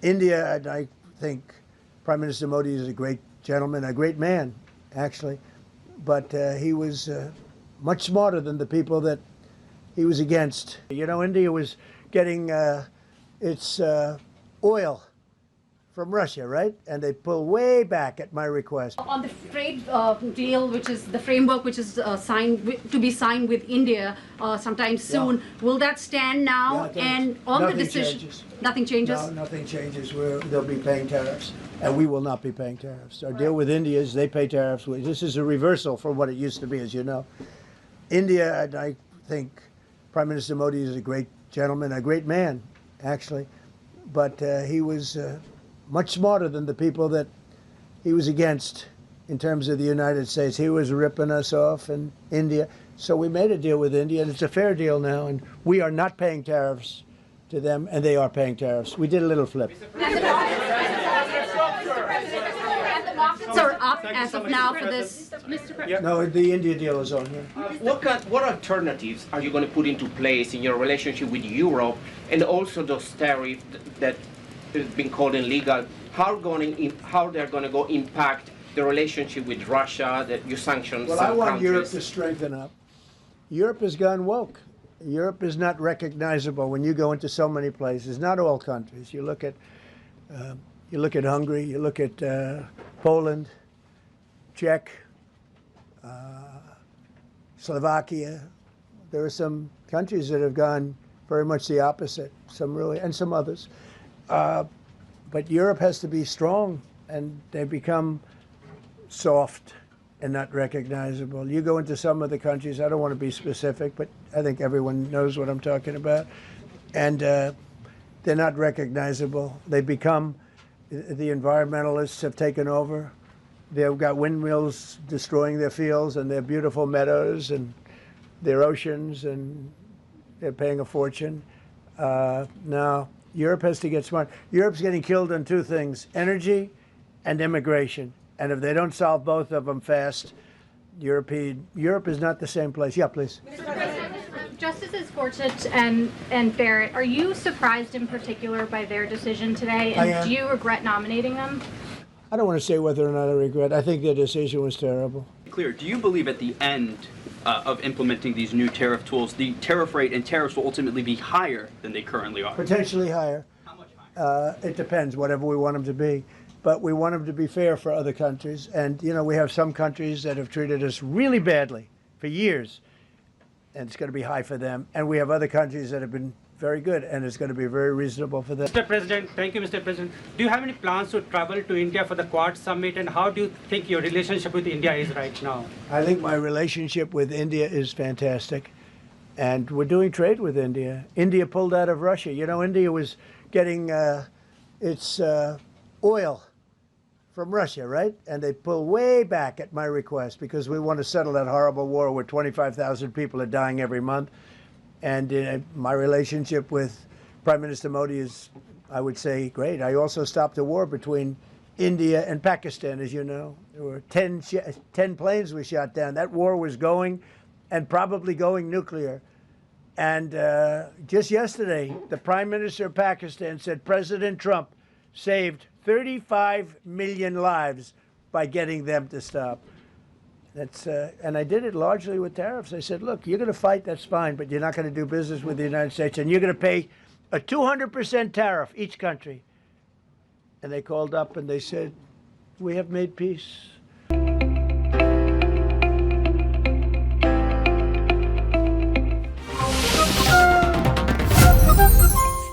India, and I think Prime Minister Modi is a great gentleman, a great man, actually, but he was much smarter than the people that he was against. You know, India was getting its oil from Russia, right? And they pull way back at my request. On the trade deal, which is the framework which is to be signed with India sometime soon, will that stand now? Yeah, and on the decision, changes. Nothing changes? No, nothing changes. They'll be paying tariffs, and we will not be paying tariffs. Our deal with India is they pay tariffs. This is a reversal from what it used to be, as you know. India, and I think Prime Minister Modi is a great gentleman, a great man, actually, but he was much smarter than the people that he was against in terms of the United States. He was ripping us off in India. So we made a deal with India, and it's a fair deal now, and we are not paying tariffs to them, and they are paying tariffs. We did a little flip. Are up as of now for this, Mr. President? No, the India deal is on here. What alternatives are you going to put into place in your relationship with Europe, and also those tariffs that have been called illegal? How they're going to go impact the relationship with Russia, that you sanction Well, some I want countries? Europe to strengthen up. Europe has gone woke. Europe is not recognizable when you go into so many places. Not all countries. You look at Hungary. You look at Poland, Czech, Slovakia. There are some countries that have gone very much the opposite. Some really, and some others. But Europe has to be strong, and they become soft and not recognizable. You go into some of the countries, I don't want to be specific, but I think everyone knows what I'm talking about, and they're not recognizable. They become, the environmentalists have taken over. They've got windmills destroying their fields and their beautiful meadows and their oceans, and they're paying a fortune. Now, Europe has to get smart. Europe's getting killed on two things: energy and immigration. And if they don't solve both of them fast, Europe is not the same place. Yeah, please. Mr. President, Justices Gorsuch and Barrett, are you surprised in particular by their decision today? And do you regret nominating them? I don't want to say whether or not I regret. I think their decision was terrible. Clear. Do you believe at the end of implementing these new tariff tools, the tariff rate and tariffs will ultimately be higher than they currently are? Potentially higher. How much higher? It depends, whatever we want them to be. But we want them to be fair for other countries. And, you know, we have some countries that have treated us really badly for years, and it's going to be high for them. And we have other countries that have been very good, and it's going to be very reasonable for them. Mr. President, thank you, Mr. President. Do you have any plans to travel to India for the Quad Summit, and how do you think your relationship with India is right now? I think my relationship with India is fantastic, and we're doing trade with India. India pulled out of Russia. You know, India was getting its oil from Russia, right? And they pull way back at my request because we want to settle that horrible war where 25,000 people are dying every month. And my relationship with Prime Minister Modi is, I would say, great. I also stopped a war between India and Pakistan, as you know. There were 10 planes we shot down. That war was going, and probably going nuclear. And just yesterday, the Prime Minister of Pakistan said President Trump saved 35 million lives by getting them to stop. That's and I did it largely with tariffs. I said, look, you're going to fight, that's fine, but you're not going to do business with the United States, and you're going to pay a 200% tariff, each country. And they called up and they said, we have made peace.